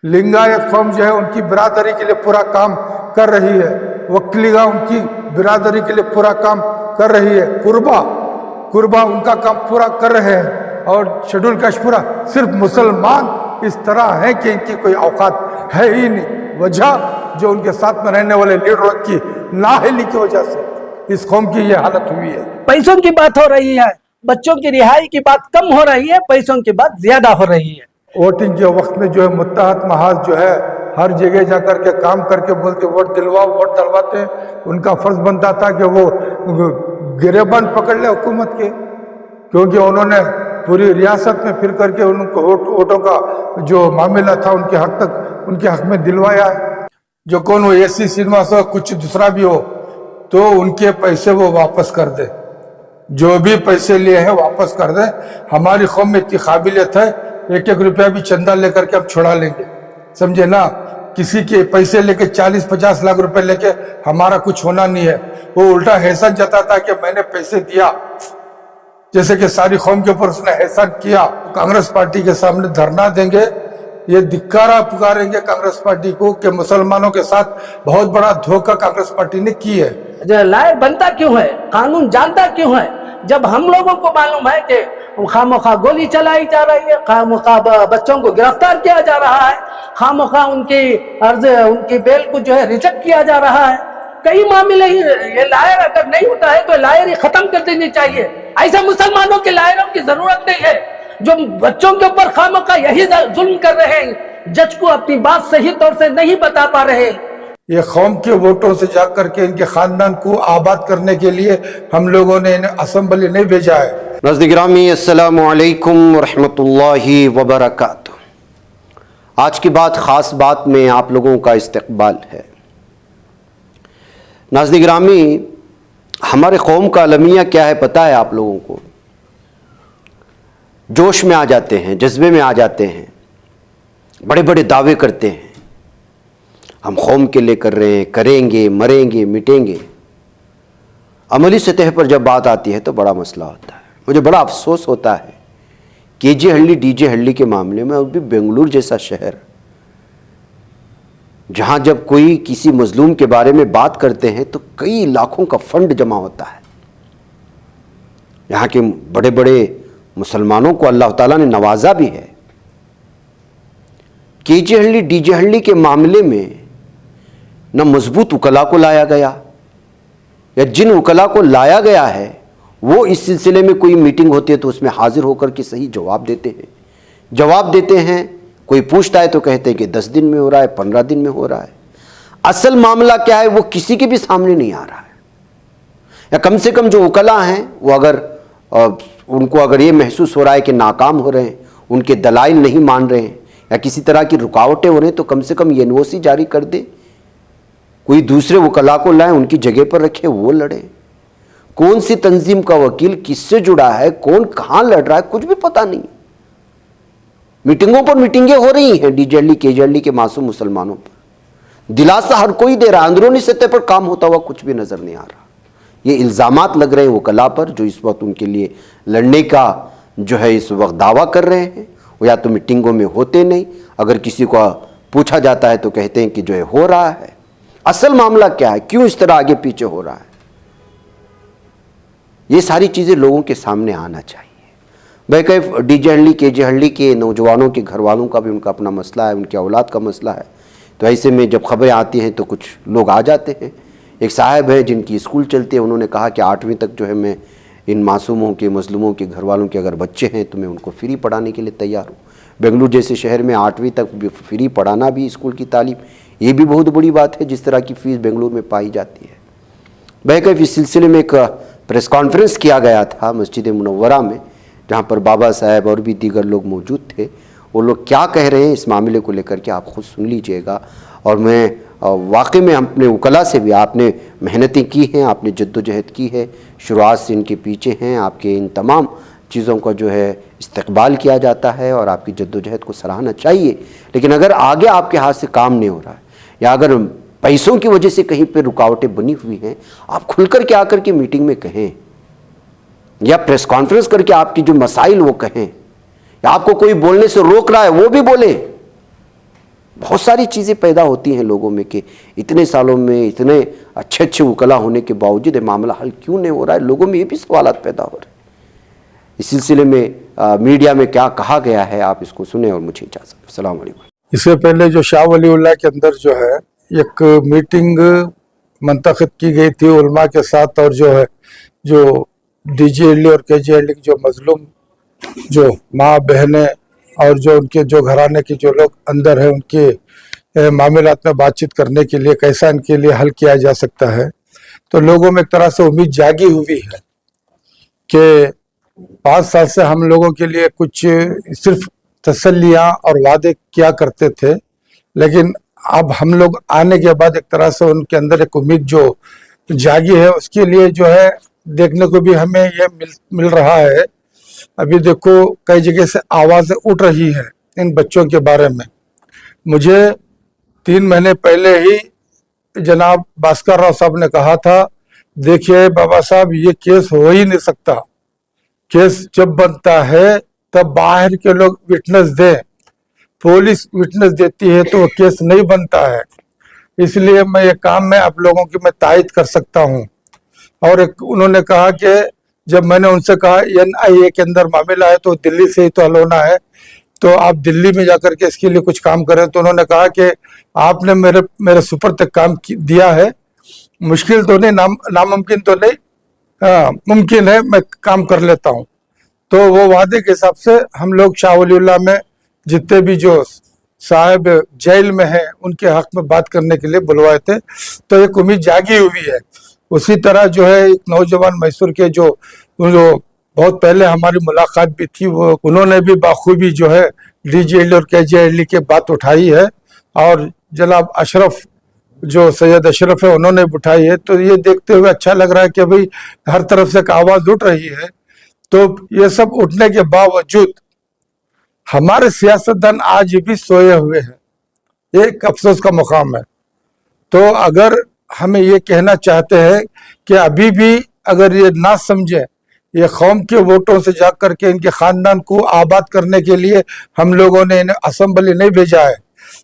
लिंगायत कौम जो है उनकी बिरादरी के लिए पूरा काम कर रही है, वक्लीगा उनकी बिरादरी के लिए पूरा काम कर रही है, कुर्बा उनका काम पूरा कर रहे हैं, और शेड्यूल कास्ट पूरा सिर्फ मुसलमान इस तरह है कि इनकी कोई औकात है ही नहीं। वजह जो उनके साथ में रहने वाले लीडरों की नाअहली की वजह से इस कौम की ये हालत हुई है। पैसों की बात हो रही है, बच्चों की रिहाई की बात कम हो रही है, पैसों की बात ज्यादा हो रही है। वोटिंग के वक्त में जो है मुत्तहद महाज जो है हर जगह जाकर के काम करके बोलते वोट दिलवाओ, वोट दिलवाते। उनका फर्ज बनता था कि वो गिरेबान पकड़ ले हुकूमत के, क्योंकि उन्होंने पूरी रियासत में फिर करके उनको वोटों का जो मामला था उनके हक तक उनके हक में दिलवाया है। जो कौन वो एसी श्रीनिवास हो कुछ दूसरा भी हो तो उनके पैसे वो वापस कर दे, जो भी पैसे लिए हैं वापस कर दे। हमारी कौम में इतनी काबिलियत है, 1-1 रुपया भी चंदा लेकर के हम छुड़ा लेंगे, समझे ना। किसी के पैसे लेके 40-50 लाख रुपए लेके हमारा कुछ होना नहीं है। वो उल्टा एहसान जताता कि मैंने पैसे दिया, जैसे कि सारी कौम के ऊपर उसने एहसान किया। कांग्रेस पार्टी के सामने धरना देंगे, ये धिक्कारा पुकारेंगे कांग्रेस पार्टी को कि मुसलमानों के साथ बहुत बड़ा धोखा कांग्रेस पार्टी ने की है। लायर बनता क्यों है, कानून जानता क्यों है, जब हम लोगों को मालूम है कि खामोखा गोली चलाई जा रही है, खामोखा बच्चों को गिरफ्तार किया जा रहा है, खामोखा उनकी बेल को जो है रिजेक्ट किया जा रहा है। कई मामले ही ये लायर अगर नहीं होता है तो लायर ही खत्म कर देनी चाहिए। ऐसे मुसलमानों के लायरों की जरूरत नहीं है जो बच्चों के ऊपर खामोखा यही जुल्म कर रहे हैं, जज को अपनी बात सही तौर से नहीं बता पा रहे। ये कौम के वोटों से जाकर के इनके खानदान को आबाद करने के लिए हम लोगों ने इन्हें असेंबली नहीं भेजा है। नाज़रीन गिरामी, अस्सलामु अलैकुम रहमतुल्लाहि व बरकातुहू। आज की बात ख़ास बात में आप लोगों का इस्तकबाल है। नाज़रीन गिरामी, हमारे कौम का अलमिया क्या है पता है आप लोगों को? जोश में आ जाते हैं, जज्बे में आ जाते हैं, बड़े बड़े दावे करते हैं, हम कौम के लिए कर रहे हैं, करेंगे, मरेंगे, मिटेंगे। अमली सतह पर जब बात आती है तो बड़ा मसला होता है। मुझे बड़ा अफसोस होता है केजे हल्ली डीजे हल्ली के मामले में, अभी बेंगलुरु जैसा शहर जहां जब कोई किसी मजलूम के बारे में बात करते हैं तो कई लाखों का फंड जमा होता है। यहाँ के बड़े बड़े मुसलमानों को अल्लाह ताला ने नवाजा भी है। केजे हल्ली डीजे हल्ली के मामले में न मजबूत उकला को लाया गया, या जिन उकला को लाया गया है वो इस सिलसिले में कोई मीटिंग होती है तो उसमें हाजिर होकर के सही जवाब देते हैं। कोई पूछता है तो कहते हैं कि 10 दिन में हो रहा है, 15 दिन में हो रहा है। असल मामला क्या है वो किसी के भी सामने नहीं आ रहा है। या कम से कम जो उकला हैं वो अगर उनको अगर ये महसूस हो रहा है कि नाकाम हो रहे हैं, उनके दलाइल नहीं मान रहे हैं या किसी तरह की रुकावटें हो रही हैं, तो कम से कम ये एनओसी जारी कर दे, कोई दूसरे वकला को लाए, उनकी जगह पर रखे, वो लड़े। कौन सी तंजीम का वकील किससे जुड़ा है, कौन कहां लड़ रहा है, कुछ भी पता नहीं। मीटिंगों पर मीटिंगें हो रही हैं डीजेहल्ली केजेहल्ली के मासूम मुसलमानों पर। दिलासा हर कोई दे रहा है, अंदरूनी सतह पर काम होता हुआ कुछ भी नजर नहीं आ रहा। ये इल्जामात लग रहे हैं वकला पर जो इस वक्त उनके लिए लड़ने का जो है इस वक्त दावा कर रहे हैं। वो या तो मीटिंगों में होते नहीं, अगर किसी को पूछा जाता है तो कहते हैं कि जो है हो रहा है। असल मामला क्या है, क्यों इस तरह आगे पीछे हो रहा है, ये सारी चीज़ें लोगों के सामने आना चाहिए। भाई कई डीजे हल्ली केजे हल्ली के नौजवानों के घर वालों का भी उनका अपना मसला है, उनकी औलाद का मसला है। तो ऐसे में जब खबरें आती हैं तो कुछ लोग आ जाते हैं। एक साहब है जिनकी स्कूल चलती है, उन्होंने कहा कि 8वीं तक जो है मैं इन मासूमों के मजलूमों के घर वालों के अगर बच्चे हैं तो मैं उनको फ्री पढ़ाने के लिए तैयार हूँ। बेंगलुरु जैसे शहर में 8वीं तक फ्री पढ़ाना भी स्कूल की तालीम, ये भी बहुत बड़ी बात है जिस तरह की फ़ीस बेंगलुरु में पाई जाती है। बहरकैफ इस सिलसिले में एक प्रेस कॉन्फ्रेंस किया गया था मस्जिद मुनव्वरा में, जहाँ पर बाबा साहब और भी दीगर लोग मौजूद थे। वो लोग क्या कह रहे हैं इस मामले को लेकर के आप खुद सुन लीजिएगा। और मैं वाकई में अपने उकला से भी, आपने मेहनतें की हैं, आपने जद्दोजहद की है, शुरुआत से इनके पीछे हैं, आपके इन तमाम चीज़ों का जो है इस्तकबाल किया जाता है और आपकी जद्दोजहद को सराहना चाहिए। लेकिन अगर आगे आपके हाथ से काम नहीं हो रहा है या अगर पैसों की वजह से कहीं पे रुकावटें बनी हुई हैं, आप खुलकर के आकर के मीटिंग में कहें या प्रेस कॉन्फ्रेंस करके आपकी जो मसाइल वो कहें, या आपको कोई बोलने से रोक रहा है वो भी बोले। बहुत सारी चीज़ें पैदा होती हैं लोगों में कि इतने सालों में इतने अच्छे अच्छे वकला होने के बावजूद ये मामला हल क्यों नहीं हो रहा है। लोगों में ये भी सवालात पैदा हो रहे हैं। इस सिलसिले में मीडिया में क्या कहा गया है, आप इसको सुने और मुझे इजाज़त। अस्सलाम वालेकुम। इससे पहले जो शाह वलीउल्लाह के अंदर जो है एक मीटिंग मुंतखब की गई थी उलमा के साथ, और जो है जो DGLD और KGLD की जो मजलूम जो माँ बहनें और जो उनके जो घराने के जो लोग अंदर है उनके मामलात में बातचीत करने के लिए कैसा इनके लिए हल किया जा सकता है, तो लोगों में एक तरह से उम्मीद जागी हुई है कि 5 साल से हम लोगों के लिए कुछ सिर्फ तसल्लियाँ और वादे किया करते थे, लेकिन अब हम लोग आने के बाद एक तरह से उनके अंदर एक उम्मीद जो जागी है उसके लिए जो है देखने को भी हमें ये मिल रहा है। अभी देखो कई जगह से आवाज़ें उठ रही है इन बच्चों के बारे में। मुझे 3 महीने पहले ही जनाब भास्कर राव साहब ने कहा था, देखिए बाबा साहब ये केस हो ही नहीं सकता, केस जब बनता है तब बाहर के लोग विटनेस दें, पुलिस विटनेस देती है तो केस नहीं बनता है। इसलिए मैं ये काम में आप लोगों की मैं तायद कर सकता हूँ। और एक उन्होंने कहा कि जब मैंने उनसे कहा NIA के अंदर मामला है तो दिल्ली से ही तो हल होना है, तो आप दिल्ली में जाकर के इसके लिए कुछ काम करें, तो उन्होंने कहा कि आपने मेरे सुपर तक काम दिया है, मुश्किल तो नहीं, नामुमकिन तो नहीं, हाँ मुमकिन है, मैं काम कर लेता हूँ। तो वो वादे के हिसाब से हम लोग शाह वलीउल्लाह में जितने भी जो साहब जेल में हैं उनके हक में बात करने के लिए बुलवाए थे, तो एक उम्मीद जागी हुई है। उसी तरह जो है एक नौजवान मैसूर के जो बहुत पहले हमारी मुलाकात भी थी, वो उन्होंने भी बाखूबी जो है DGLD और KGLD की बात उठाई है, और जनाब अशरफ जो सैयद अशरफ है उन्होंने भी उठाई है। तो ये देखते हुए अच्छा लग रहा है कि भाई हर तरफ से एक आवाज़ उठ रही है। तो ये सब उठने के बावजूद हमारे सियासतदान आज भी सोए हुए हैं, एक अफसोस का मुकाम है। तो अगर हमें ये कहना चाहते हैं कि अभी भी अगर ये ना समझे, ये कौम के वोटों से जा करके इनके खानदान को आबाद करने के लिए हम लोगों ने इन्हें असेंबली नहीं भेजा है,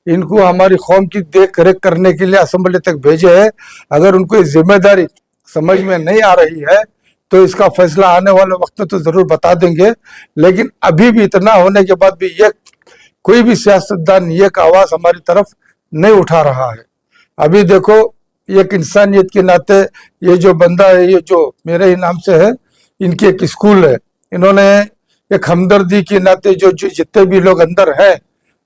इनको हमारी कौम की देख रेख करने के लिए असेंबली तक भेजे है। अगर उनको ये जिम्मेदारी समझ में नहीं आ रही है तो इसका फैसला आने वाले वक्त में तो जरूर बता देंगे। लेकिन अभी भी इतना होने के बाद भी ये कोई भी सियासतदान ये आवाज हमारी तरफ नहीं उठा रहा है। अभी देखो एक इंसानियत के नाते ये जो बंदा है, ये जो मेरे ही नाम से है, इनकी एक स्कूल है, इन्होंने एक हमदर्दी के नाते जो जितने भी लोग अंदर हैं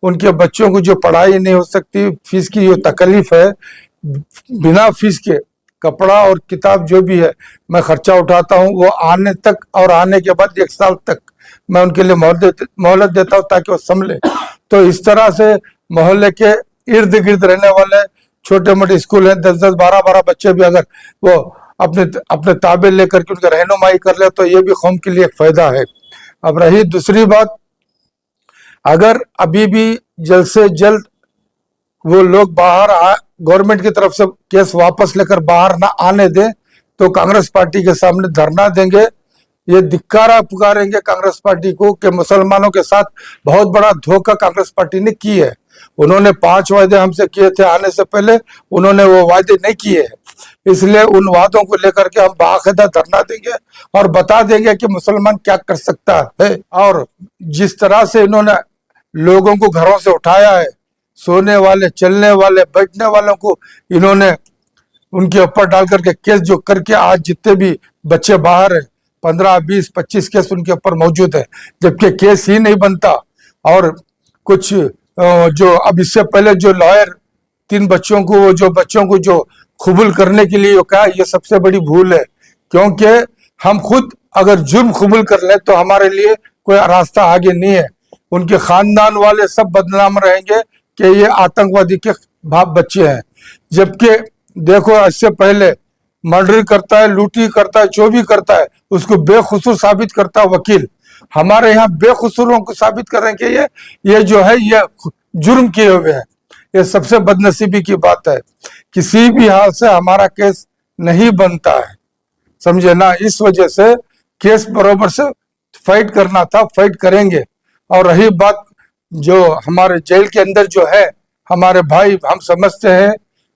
उनके बच्चों को जो पढ़ाई नहीं हो सकती, फीस की जो तकलीफ है, बिना फीस के कपड़ा और किताब जो भी है मैं खर्चा उठाता हूँ, वो आने तक और आने के बाद 1 साल तक मैं उनके लिए मोहलत देता हूँ ताकि वो संभले। तो इस तरह से मोहल्ले के इर्द गिर्द रहने वाले छोटे मोटे स्कूल हैं, 10-10, 12-12 बच्चे भी अगर वो अपने ताबे लेकर के उनका रहनुमाई कर ले तो ये भी कौम के लिए एक फायदा है। अब रही दूसरी बात, अगर अभी भी जल्द से जल्द वो लोग बाहर गवर्नमेंट की तरफ से केस वापस लेकर बाहर ना आने दें तो कांग्रेस पार्टी के सामने धरना देंगे, ये धिक्कारा पुकारेंगे कांग्रेस पार्टी को कि मुसलमानों के साथ बहुत बड़ा धोखा कांग्रेस पार्टी ने की है। उन्होंने 5 वादे हमसे किए थे आने से पहले, उन्होंने वो वादे नहीं किए हैं, इसलिए उन वादों को लेकर के हम बाकायदा धरना देंगे और बता देंगे कि मुसलमान क्या कर सकता है। और जिस तरह से इन्होंने लोगों को घरों से उठाया है, सोने वाले, चलने वाले, बैठने वालों को इन्होंने उनके ऊपर डाल करके केस जो करके आज जितने भी बच्चे बाहर हैं 15, 20, 25 केस उनके ऊपर मौजूद है, जबकि केस ही नहीं बनता। और कुछ जो अब इससे पहले जो लॉयर 3 बच्चों को जो कबूल करने के लिए कहा, ये सबसे बड़ी भूल है, क्योंकि हम खुद अगर जुर्म कबूल कर ले तो हमारे लिए कोई रास्ता आगे नहीं है। उनके खानदान वाले सब बदनाम रहेंगे कि ये आतंकवादी के बाप बच्चे हैं, जबकि देखो इससे पहले मर्डर करता है, लूटी करता है, जो भी करता है उसको बेकसूर साबित करता है वकील। हमारे यहाँ बेकसूरों को साबित कर रहे हैं कि ये जो है ये जुर्म किए हुए हैं। ये सबसे बदनसीबी की बात है, किसी भी हाल से हमारा केस नहीं बनता है, समझे ना। इस वजह से केस बराबर से फाइट करना था, फाइट करेंगे। और रही बात जो हमारे जेल के अंदर जो है हमारे भाई, हम समझते हैं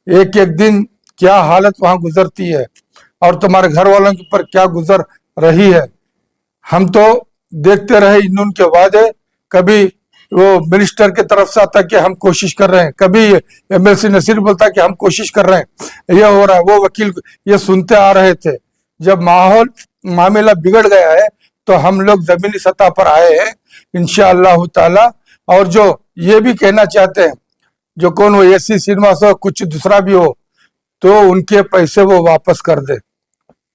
एक एक दिन क्या हालत वहां गुजरती है और तुम्हारे घर वालों के ऊपर क्या गुजर रही है। हम तो देखते रहे इन उनके वादे, कभी वो मिनिस्टर की तरफ से आता कि हम कोशिश कर रहे हैं, कभी एमएलसी नसीर बोलता कि हम कोशिश कर रहे हैं, ये हो रहा है, वो वकील, ये सुनते आ रहे थे। जब मामला बिगड़ गया है तो हम लोग जमीनी सतह पर आए हैं इंशाअल्लाह ताला। और जो ये भी कहना चाहते हैं, जो कौन वो एसी श्रीनिवास हो, कुछ दूसरा भी हो, तो उनके पैसे वो वापस कर दे,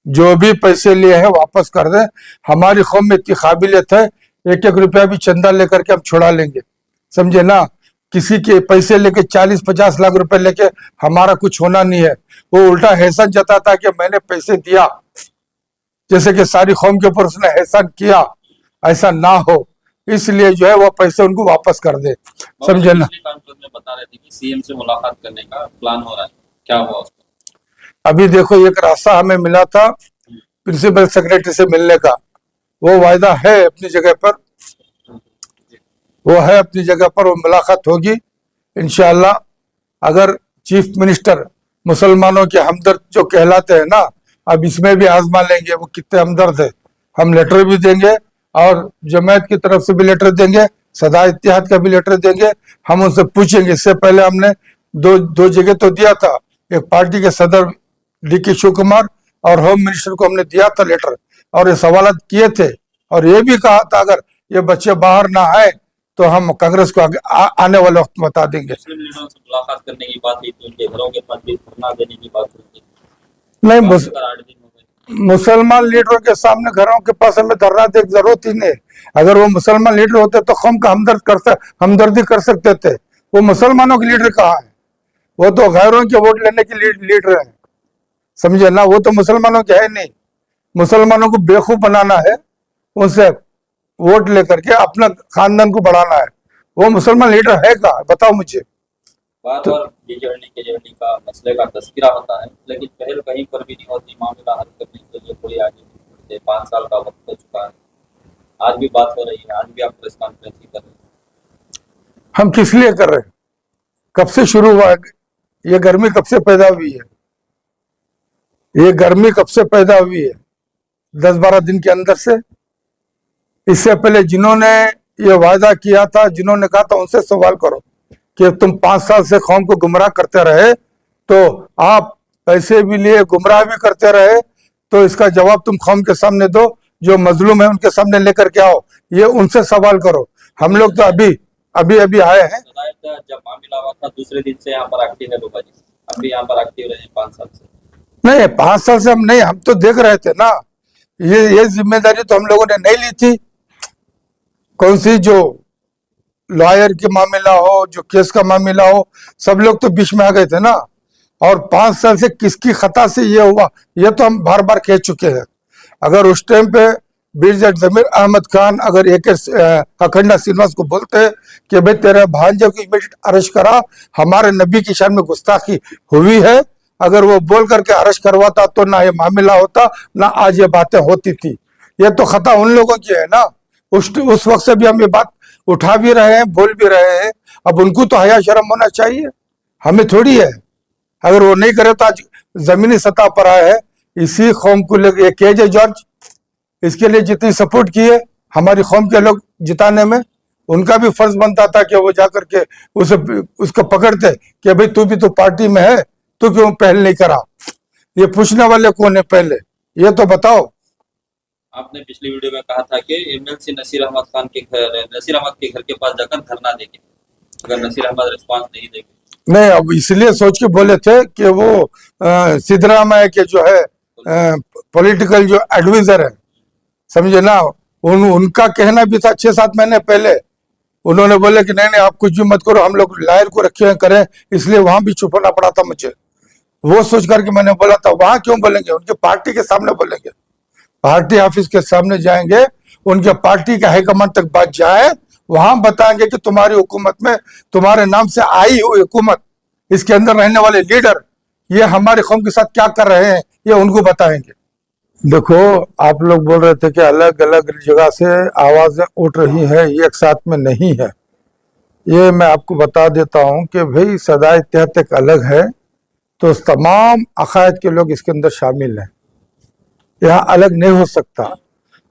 जो भी पैसे लिए हैं वापस कर दे। हमारी कौम में इतनी काबिलियत है, एक एक रुपया भी चंदा लेकर के हम छुड़ा लेंगे, समझे ना। किसी के पैसे लेके 40-50 लाख रुपए लेके हमारा कुछ होना नहीं है। वो उल्टा एहसान जताता कि मैंने पैसे दिया, जैसे कि सारी कौम के ऊपर उसने एहसान किया, ऐसा ना हो, इसलिए जो है वो पैसे उनको वापस कर दे, समझे ना। कॉन्फ्रेंस में बता रहे थे कि सीएम से मुलाकात करने का प्लान हो रहा है, क्या हुआ उसका? अभी देखो, एक रास्ता हमें मिला था प्रिंसिपल सेक्रेटरी से मिलने का, वो वायदा है अपनी जगह पर, वो है अपनी जगह पर, वो मुलाकात होगी इंशाअल्लाह। अगर चीफ मिनिस्टर मुसलमानों के हमदर्द जो कहलाते हैं ना, अब इसमें भी आजमा लेंगे वो कितने हमदर्द है। हम लेटर भी देंगे और जमायत की तरफ से भी लेटर देंगे, सदा इत्तेहाद का भी लेटर देंगे। हम उनसे पूछेंगे, इससे पहले हमने दो जगह तो दिया था, एक पार्टी के सदर डी.के. शिव कुमार और होम मिनिस्टर को हमने दिया था लेटर, और ये सवालात किए थे, और ये भी कहा था अगर ये बच्चे बाहर ना आए तो हम कांग्रेस को आने वाले वक्त में बता देंगे। मुस्लिम लीडरों से मुलाकात करने की बात हुई थी, उनके घरों के पास भी धरना देने की बात हुई थी। नहीं, 8 दिन हो गए। मुसलमान लीडरों के सामने घरों के पास हमें धरना देने की जरूरत ही नहीं। अगर वो मुसलमान लीडर होते तो कौम का हमदर्दी कर सकते थे। वो मुसलमानों के लीडर कहाँ है? वो तो गैरों के वोट लेने के लीडर हैं, समझे ना। वो तो मुसलमानों के है नहीं। मुसलमानों को बेवकूफ बनाना है, उनसे वोट लेकर के अपना खानदान को बढ़ाना है। वो मुसलमान लीडर है कहाँ, बताओ मुझे। बार बार केजरीवाल का मसले का तस्करा होता है, लेकिन पहल कहीं पर भी नहीं होती मामला हल करने के लिए, कोई आगे नहीं बढ़ते। 5 साल का वक्त हो चुका है, आज भी बात हो रही है, आज भी आप प्रेस कॉन्फ्रेंस ही कर रहे हैं। हम किस लिए कर रहे हैं? कब से शुरू हुआ है ये गर्मी? कब से पैदा हुई है ये गर्मी? कब से पैदा हुई है? 10-12 दिन के अंदर से। इससे पहले जिन्होंने ये वायदा किया था, जिन्होंने कहा था, उनसे सवाल करो कि तुम 5 साल से कौम को गुमराह करते रहे, तो आप पैसे भी लिए, गुमराह भी करते रहे, तो इसका जवाब तुम कौम के सामने दो। जो मजलूम है उनके सामने लेकर के आओ, ये उनसे सवाल करो। हम लोग तो अभी आए हैं। जब मामला हुआ था दूसरे दिन से यहाँ पर एक्टिव है लोग, अब भी यहाँ पर एक्टिव रहे 5 साल से। नहीं, 5 साल से हम नहीं, हम तो देख रहे थे ना। ये जिम्मेदारी तो हम लोगों ने नहीं ली थी। कौन सी, जो लॉयर की मामला हो, जो केस का मामला हो, सब लोग तो बीच में आ गए थे ना। और 5 साल से किसकी खता से ये हुआ, ये तो हम बार बार कह चुके हैं। अगर उस टाइम पे बीर जट जमीर अहमद खान अगर अखंडा श्रीनिवास को बोलते कि भाई तेरे भांजे को इमीडिएट अरेस्ट करा, हमारे नबी की शान में गुस्ताखी हुई है, अगर वो बोल करके अरेस्ट करवाता तो ना ये मामला होता, ना आज ये बातें होती थी। ये तो खता उन लोगों की है ना। उस वक्त से भी हम ये बात उठा भी रहे हैं, बोल भी रहे हैं। अब उनको तो हया शर्म होना चाहिए, हमें थोड़ी है। अगर वो नहीं करे तो आज जमीनी सतह पर आए हैं इसी कौम को लेकर। केजे जॉर्ज, इसके लिए जितनी सपोर्ट की है हमारी कौम के लोग जिताने में, उनका भी फर्ज बनता था कि वो जाकर के उसको पकड़ते कि भाई तू भी तो पार्टी में है, तू क्यों पहल नहीं करा। ये पूछने वाले कौन है पहले, ये तो बताओ। आपने पिछली वीडियो में कहा था कि एमएलसी नसीर अहमद के घर के पास जाकर धरना देंगे अगर नसीर अहमद रिस्पांस नहीं देंगे। नहीं, अब इसलिए सोच के बोले थे कि वो सिद्धरामैया के जो है पॉलिटिकल जो एडवाइजर है, समझे ना, उनका कहना भी था 6-7 महीने पहले। उन्होंने बोले कि नहीं आप कुछ भी मत करो, हम लोग लायर को रखे हुए करें, इसलिए वहां भी चुप होना पड़ा था मुझे। वो सोच करके मैंने बोला था वहां क्यों बोलेंगे, उनके पार्टी के सामने बोलेंगे, पार्टी ऑफिस के सामने जाएंगे, उनके पार्टी के हाईकमान तक बात जाए, वहां बताएंगे कि तुम्हारी हुकूमत में, तुम्हारे नाम से आई हुई हुकूमत, इसके अंदर रहने वाले लीडर ये हमारे कौम के साथ क्या कर रहे हैं, ये उनको बताएंगे। देखो, आप लोग बोल रहे थे कि अलग अलग जगह से आवाजें उठ रही है, ये एक साथ में नहीं है। ये मैं आपको बता देता हूँ कि भाई सदाए इत्तेहाद एक अलग है, तो तमाम अकायद के लोग इसके अंदर शामिल हैं, यहाँ अलग नहीं हो सकता।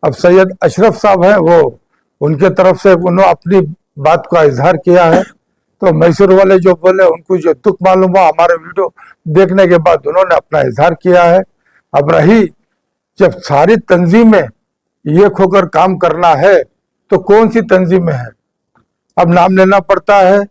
अब सैयद अशरफ साहब हैं, वो उनके तरफ से उन्होंने अपनी बात का इजहार किया है, तो मैसूर वाले जो बोले उनको जो दुख मालूम हुआ हमारे वीडियो देखने के बाद, उन्होंने अपना इजहार किया है। अब रही जब सारी तंजीमें ये खोकर काम करना है तो कौन सी तंजीमें हैं, अब नाम लेना पड़ता है।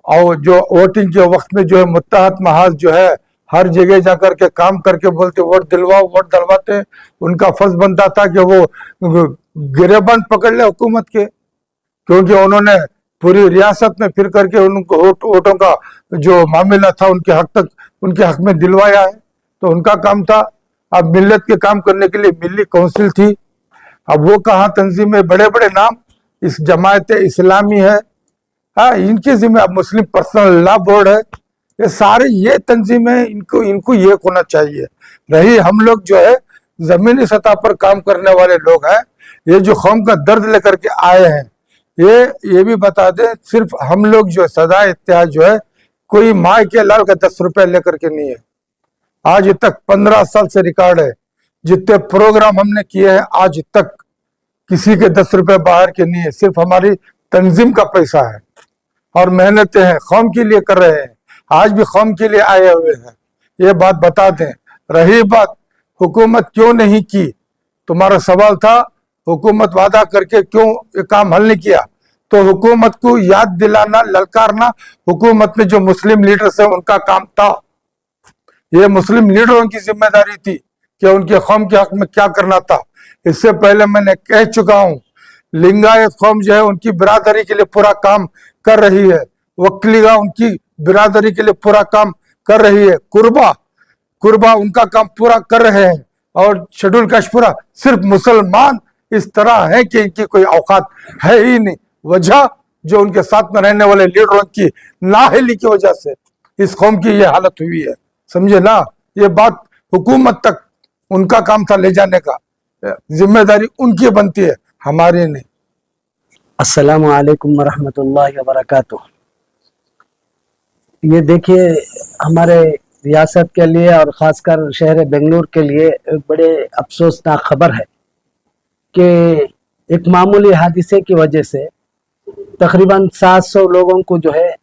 और जो वोटिंग के वक्त में जो है मुत्तहद महाज जो है हर जगह जाकर के काम करके बोलते वोट दिलवाओ, वोट दिलवाते, उनका फर्ज बनता था कि वो गिरेबान पकड़ ले हुकूमत के, क्योंकि उन्होंने पूरी रियासत में फिर करके उनको वोटों का जो मामला था उनके हक तक, उनके हक में दिलवाया है, तो उनका काम था। अब मिल्लत के काम करने के लिए मिली काउंसिल थी, अब वो कहाँ तंजीमें, बड़े बड़े नाम, इस जमायत इस्लामी है, हाँ इनके जिम्मे, अब मुस्लिम पर्सनल लॉ बोर्ड है, ये सारे ये तंजीमें, इनको ये होना चाहिए। रही हम लोग जो है जमीनी सतह पर काम करने वाले लोग हैं, ये जो कौम का दर्द लेकर के आए हैं, ये भी बता दें, सिर्फ हम लोग जो सदाए इत्तेहाद जो है कोई माँ के लाल का 10 रुपया लेकर के नहीं है। आज तक 15 साल से रिकॉर्ड है, जितने प्रोग्राम हमने किए हैं आज तक किसी के 10 रुपए बाहर के नहीं है, सिर्फ हमारी तंजीम का पैसा है और मेहनतें हैं, कौम के लिए कर रहे हैं, आज भी कौम के लिए आए हुए हैं, ये बात बता दें। रही बात हुकूमत क्यों नहीं की, तुम्हारा सवाल था हुकूमत वादा करके क्यों ये काम हल नहीं किया, तो हुकूमत को याद दिलाना, ललकारना हुकूमत में जो मुस्लिम लीडर्स हैं उनका काम था। ये मुस्लिम लीडरों की जिम्मेदारी थी कि उनके कौम के हक में क्या करना था। इससे पहले मैंने कह चुका हूं, लिंगायत कौम जो है उनकी बिरादरी के लिए पूरा काम कर रही है, वक्लीगा उनकी बिरादरी के लिए पूरा काम कर रही है, कुर्बा उनका काम पूरा कर रहे हैं, और शेड्यूल कास्ट पूरा, सिर्फ मुसलमान इस तरह है कि इनकी कोई औकात है ही नहीं। वजह जो उनके साथ में रहने वाले लीडरों की नाअहली की वजह से इस कौम की ये हालत हुई है, समझे ना। ये बात हुकूमत तक उनका काम था ले जाने का, जिम्मेदारी उनकी बनती है, हमारी नहीं। अस्सलामु अलैकुम वरहमतुल्लाहि वबरकातुह। ये देखिए, हमारे रियासत के लिए और ख़ासकर शहर बेंगलुरु के लिए एक बड़े अफसोसनाक खबर है कि एक मामूली हादसे की वजह से तकरीबन 700 लोगों को जो है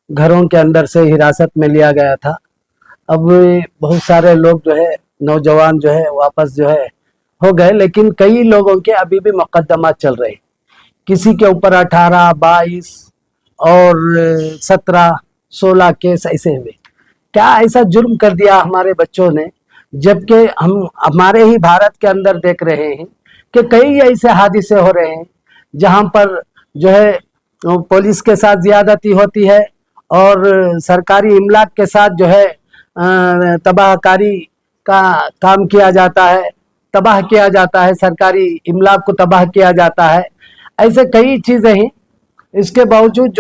घरों के अंदर से हिरासत में लिया गया था। अब बहुत सारे लोग जो है, नौजवान जो है वापस जो है हो गए, लेकिन कई लोगों के अभी भी मुकदमा चल रहे, किसी के ऊपर 18, 22 और 17, 16 केस ऐसे हुए। क्या ऐसा जुर्म कर दिया हमारे बच्चों ने, जबकि हम हमारे ही भारत के अंदर देख रहे हैं कि कई ऐसे हादसे हो रहे हैं जहां पर जो है पुलिस के साथ ज्यादती होती है और सरकारी इमलाक के साथ जो है तबाहकारी का काम किया जाता है, तबाह किया जाता है, सरकारी इमलाक को तबाह किया जाता है। ऐसे कई चीजें हैं। इसके बावजूद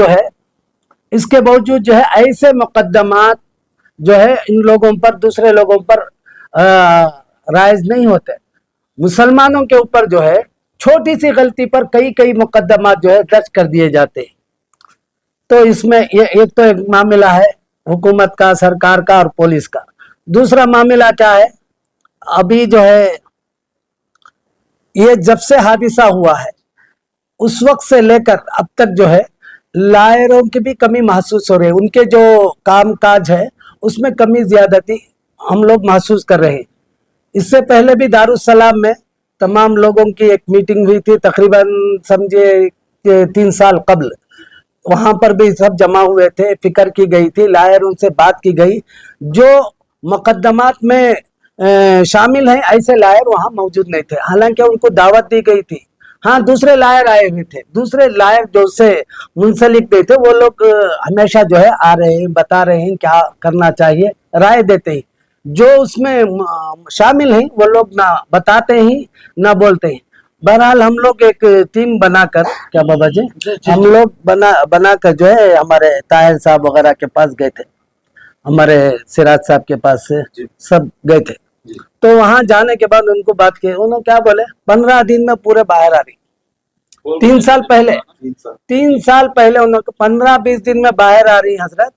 जो है ऐसे मुकदमात जो है इन लोगों पर, दूसरे लोगों पर राइज नहीं होते। मुसलमानों के ऊपर जो है छोटी सी गलती पर कई मुकदमात जो है दर्ज कर दिए जाते हैं। तो इसमें ये एक तो एक मामला है हुकूमत का, सरकार का और पुलिस का। दूसरा मामला क्या है, अभी जो है ये जब से हादसा हुआ है उस वक्त से लेकर अब तक जो है लायरों की भी कमी महसूस हो रही है, उनके जो काम काज है उसमें कमी ज्यादती हम लोग महसूस कर रहे हैं। इससे पहले भी दारुस्सलाम में तमाम लोगों की एक मीटिंग हुई थी, तकरीबन समझिए 3 साल कबल। वहां पर भी सब जमा हुए थे, फिक्र की गई थी, लायरों से बात की गई। जो मुकदमात में शामिल हैं ऐसे लायर वहां मौजूद नहीं थे, हालांकि उनको दावत दी गई थी। हाँ, दूसरे लायर आए हुए थे, दूसरे लायर जो से मुंसलिक नहीं थे, वो लोग हमेशा जो है आ रहे हैं, बता रहे हैं क्या करना चाहिए, राय देते हैं। जो उसमें शामिल हैं वो लोग ना बताते हैं ना बोलते हैं। बहरहाल हम लोग एक टीम बनाकर, क्या बाबा जी, हम लोग बनाकर जो है हमारे ताहिर साहब वगैरह के पास गए थे, हमारे सिराज साहब के पास से सब गए थे। तो वहां जाने के बाद उनको बात की, उन्होंने क्या बोले, 15 दिन में पूरे बाहर आ रही। 3 साल पहले 3 साल 3 साल पहले उन्होंने 15-20 दिन में बाहर आ रही हजरत।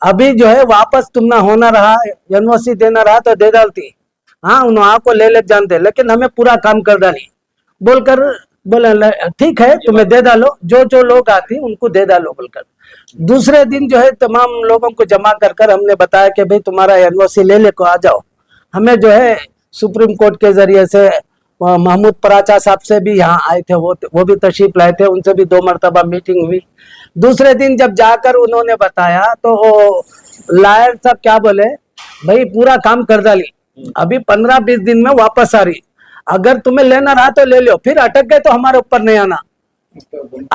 अभी जो है वापस तुम ना होना रहा, यूनिवर्सिटी देना रहा तो दे डालती। हाँ उन्होंने आपको ले जानते, लेकिन हमें पूरा काम कर डाली बोलकर बोले ठीक है तुम्हें दे डालो, जो लोग आती उनको दे डालो बोलकर। दूसरे दिन जो है तमाम लोगों को जमा कर हमने बताया कि भाई तुम्हारा यूनिवर्सिटी ले को आ जाओ। हमें जो है सुप्रीम कोर्ट के जरिए से महमूद पराचा साहब से भी यहाँ आए थे, वो भी तशरीफ लाए थे, उनसे भी 2 मरतबा मीटिंग हुई। दूसरे दिन जब जाकर उन्होंने बताया तो लायर साहब क्या बोले, भाई पूरा काम कर डाली, अभी 15-20 दिन में वापस आ रही, अगर तुम्हें लेना रहा तो ले लो, फिर अटक गए तो हमारे ऊपर नहीं आना।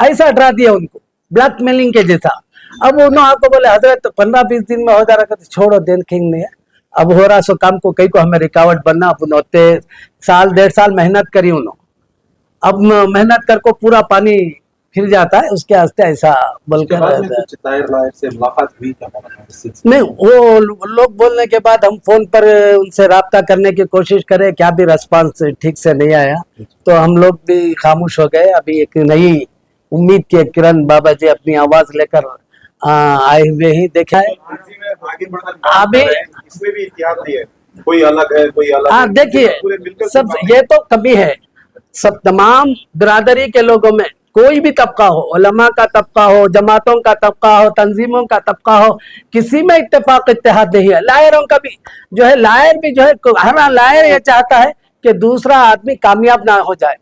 ऐसा डरा दिया उनको, ब्लैकमेलिंग के जैसा। अब उन्होंने आपको बोले हजरत 15-20 दिन में हो जा रहा, छोड़ो देखेंगे नहीं है, अब हो रहा सो काम को कई को हमें रुकावट बनना। अब उन्होंने 1.5 साल मेहनत करी उन्होंने, अब मेहनत कर को पूरा पानी फिर जाता है उसके वास्ते ऐसा बोलकर से मुलाकात हुई क्या? नहीं, वो लोग बोलने के बाद हम फोन पर उनसे राब्ता करने की कोशिश करे, क्या भी रिस्पांस ठीक से नहीं आया तो हम लोग भी खामोश हो गए। अभी एक नई उम्मीद के किरण बाबा जी अपनी आवाज लेकर आए हुए ही देखा है। अभी इसमें भी इतिहास दिए, कोई अलग है कोई अलग। हाँ देखिए सब ये तो कमी है, सब तमाम बिरादरी के लोगों में कोई भी तबका हो, उलमा का तबका हो, जमातों का तबका हो, तंजीमों का तबका हो, किसी में इत्तेफाक इत्तेहाद नहीं है। लायरों का भी जो है, लायर भी जो है, हर लायर ये चाहता है कि दूसरा आदमी कामयाब ना हो जाए,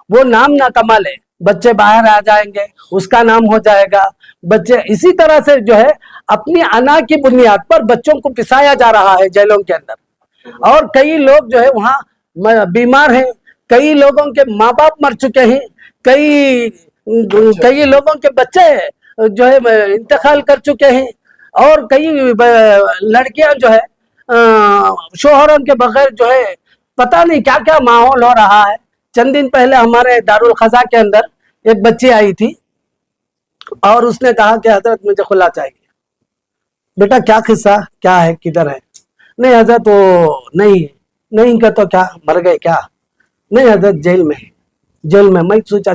वो नाम ना कमा ले, बच्चे बाहर आ जाएंगे उसका नाम हो जाएगा। बच्चे इसी तरह से जो है अपनी अना की बुनियाद पर बच्चों को पिसाया जा रहा है जेलों के अंदर। और कई लोग जो है वहाँ बीमार हैं, कई लोगों के माँ बाप मर चुके हैं, कई लोगों के बच्चे जो है इंतकाल कर चुके हैं, और कई लड़कियां जो है शोहरों के बगैर जो है पता नहीं क्या क्या माहौल हो रहा है। चंद दिन पहले हमारे दारुल खजा के अंदर एक बच्ची आई थी और उसने कहा कि हजरत मुझे खुला चाहिए। बेटा क्या किस्सा, क्या है, किधर है? नहीं हजरत वो नहीं का तो क्या मर गए क्या? नहीं हजरत जेल में। मैं सोचा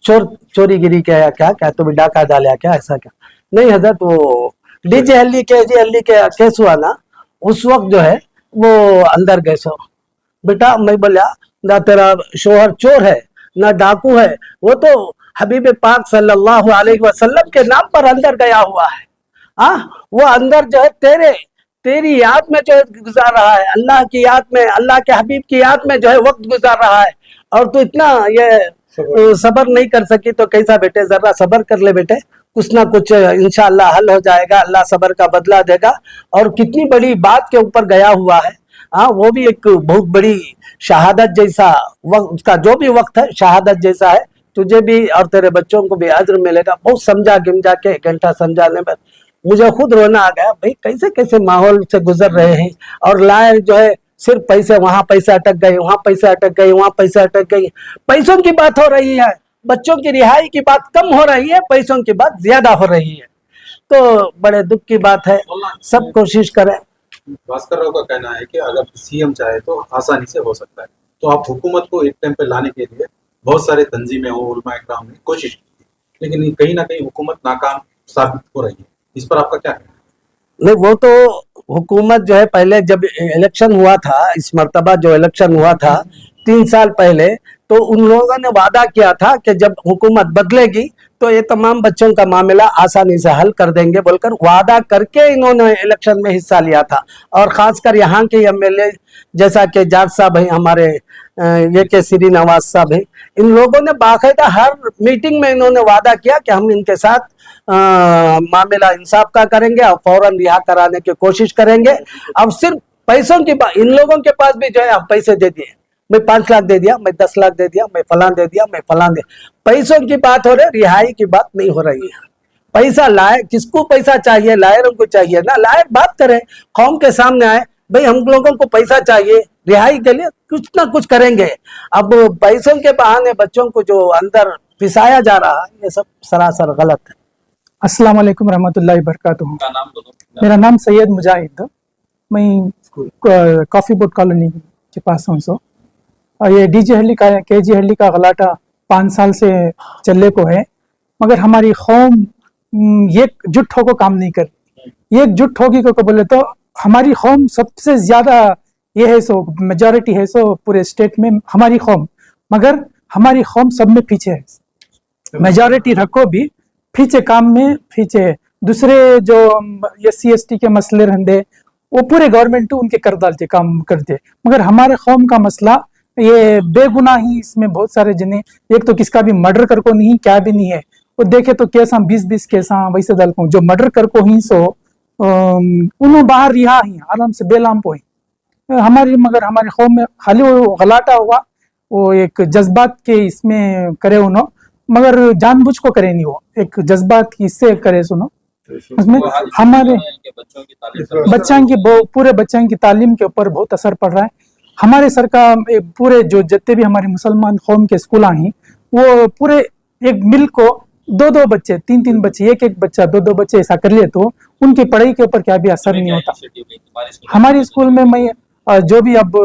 चोरीगिरी क्या क्या तो भी डाका डाला क्या, ऐसा क्या? नहीं हजरत वो डीजे हल्ली के केस हुआ ना, उस वक्त जो है वो अंदर गए सो। बेटा मैं बोला ना तेरा शोहर चोर है ना डाकू है, वो तो हबीब पाक सल्लल्लाहु अलैहि वसल्लम के नाम पर अंदर गया हुआ है। वो अंदर जो है तेरी याद में जो है गुजार रहा है, अल्लाह की याद में, अल्लाह के हबीब की याद में जो है वक्त गुजार रहा है, और तू इतना ये सबर नहीं कर सकी तो कैसा बेटे? जरा सबर कर ले बेटे, कुछ ना कुछ इंशाअल्लाह हल हो जाएगा, अल्लाह सबर का बदला देगा। और कितनी बड़ी बात के ऊपर गया हुआ है। वो भी एक बहुत बड़ी शहादत जैसा वक्त, उसका जो भी वक्त है शहादत जैसा है। तुझे भी और तेरे बच्चों को भी अज्र मिलेगा। बहुत समझा गिमझा के 1 घंटा समझाने में मुझे खुद रोना आ गया। भाई कैसे कैसे माहौल से गुजर रहे हैं, और लायर जो है सिर्फ पैसे, वहां पैसे अटक गए, वहां पैसे अटक गए, वहां पैसे अटक गई। पैसों की बात हो रही है, बच्चों की रिहाई की बात कम हो रही है, पैसों की बात ज्यादा हो रही है। तो बड़े दुख की बात है। सब कोशिश करें। भास्कर राव का कहना है कि अगर सीएम चाहे तो आसानी से हो सकता है, तो आप हुकूमत को एक टाइम पे लाने के लिए बहुत सारे तंजीमें और उलमा इकराम ने कोशिश की, लेकिन कहीं ना कहीं हुकूमत नाकाम साबित हो रही है। इस पर आपका क्या कहना है? नहीं, वो तो हुकूमत जो है पहले जब इलेक्शन हुआ था, इस मर्तबा जो इलेक्शन हुआ था 3 साल पहले, तो उन लोगों ने वादा किया था कि जब हुकूमत बदलेगी तो ये तमाम बच्चों का मामला आसानी से हल कर देंगे बोलकर वादा करके इन्होंने इलेक्शन में हिस्सा लिया था। और खासकर यहाँ के एमएलए जैसा कि जाट साहब है, हमारे ये के श्री नवाज साहब है, इन लोगों ने बाकायदा हर मीटिंग में इन्होंने वादा किया कि हम इनके साथ मामला इंसाफ का करेंगे और फौरन रिहा कराने की कोशिश करेंगे। अब सिर्फ पैसों की बात, इन लोगों के पास भी जो है आप पैसे दे दिए, मैं 5 लाख दे दिया, मैं 10 लाख दे दिया, मैं फलां दे दिया, मैं फलां दे, पैसों की बात हो रही, रिहाई की बात नहीं हो रही है। पैसा लाए, किसको पैसा चाहिए? लायरों को चाहिए ना। लायर बात करे, कौम के सामने आए, भाई हम लोगों को पैसा चाहिए, रिहाई के लिए कुछ ना कुछ करेंगे। अब पैसों के बहाने बच्चों को जो अंदर पिसाया जा रहा है, ये सब सरासर गलत है। अस्सलाम वालेकुम रहमतुल्लाहि वबरकातुहू। का नाम बोलो। मेरा नाम सैयद मुजाहिद, मैं कॉफ़ी बोट कॉलोनी के पास हूँ। और ये डीजे हल्ली का, केजी हल्ली का गलाटा 5 साल से चलने को है, मगर हमारी कौम एकजुट होकर काम नहीं कर रही। एकजुट होगी को बोले तो हमारी कौम सबसे ज्यादा ये है, सो मेजॉरिटी है सो पूरे स्टेट में हमारी कौम, मगर हमारी कौम सब में पीछे है। मेजॉरिटी रखो भी पीछे काम में पीछे, दूसरे जो SC ST के मसले रहते वो पूरे गवर्नमेंट उनके कर डालते काम करते, मगर हमारे कौम का मसला ये बेगुनाही, इसमें बहुत सारे जने, एक तो किसका भी मर्डर कर को नहीं, क्या भी नहीं है, वो देखे तो कैसा 20-20 कैसा वैसे दल को जो मर्डर कर को ही सो उन्होंने बाहर रिहा ही आराम से बेलाम पोई हमारी, मगर हमारी कौम में खाली वो गलाटा हुआ, वो एक जज्बात के इसमें करे उन्होंने, मगर जानबूझ को करे नहीं, वो एक जज्बात की इससे करे सुनो, उसमें हमारे बच्चों की पूरे बच्चों की तालीम के ऊपर बहुत असर पड़ रहा है। हमारे सरकार पूरे जो जितने भी हमारे मुसलमान कौम के स्कूल हैं वो पूरे एक मिल को 2-2 बच्चे 3-3 बच्चे एक बच्चा 2-2 बच्चे ऐसा कर लिए तो उनकी पढ़ाई के ऊपर क्या भी असर नहीं होता। हमारे स्कूल में मैं जो भी अब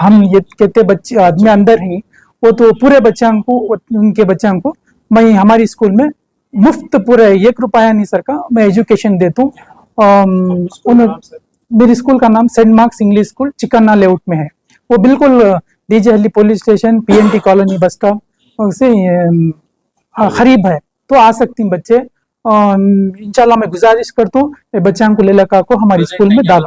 हम ये कहते बच्चे आदमी अंदर हैं वो तो पूरे बच्चों को, उनके बच्चों को मैं हमारी स्कूल में मुफ्त पूरे 1 रुपया नहीं सर का मैं एजुकेशन देता हूँ। मेरी स्कूल का नाम Saint Mark's English school Chikanna layout में है, वो बिल्कुल DJ Halli police station PNT colony bus stop से करीब है, तो आ सकती बच्चे। इंशाल्लाह मैं गुजारिश करता हूँ बच्चों को ले लगा को हमारी स्कूल में डालो।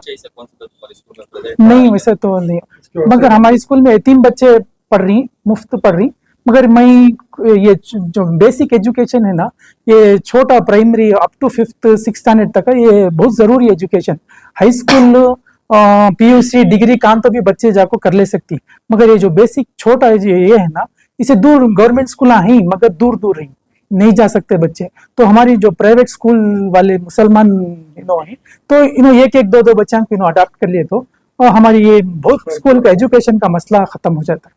नहीं वैसे तो नहीं, मगर हमारी स्कूल में 3 बच्चे पढ़ रही, मुफ्त पढ़ रही, मगर मैं ये जो बेसिक एजुकेशन है ना, ये छोटा primary up to 5th 6th standard तक है, ये बहुत जरूरी education. High school PUC degree काम तो भी बच्चे जाको कर ले सकती, मगर ये जो बेसिक छोटा ये है ना, इसे दूर गवर्नमेंट स्कूल हैं मगर दूर दूर ही नहीं जा सकते बच्चे, तो हमारी जो प्राइवेट स्कूल वाले मुसलमान हैं तो इन्हों 1-1 2-2 बच्चों को इन्हों अडाप्ट कर लिए तो हमारी ये बहुत स्कूल का एजुकेशन का मसला खत्म हो जाता है।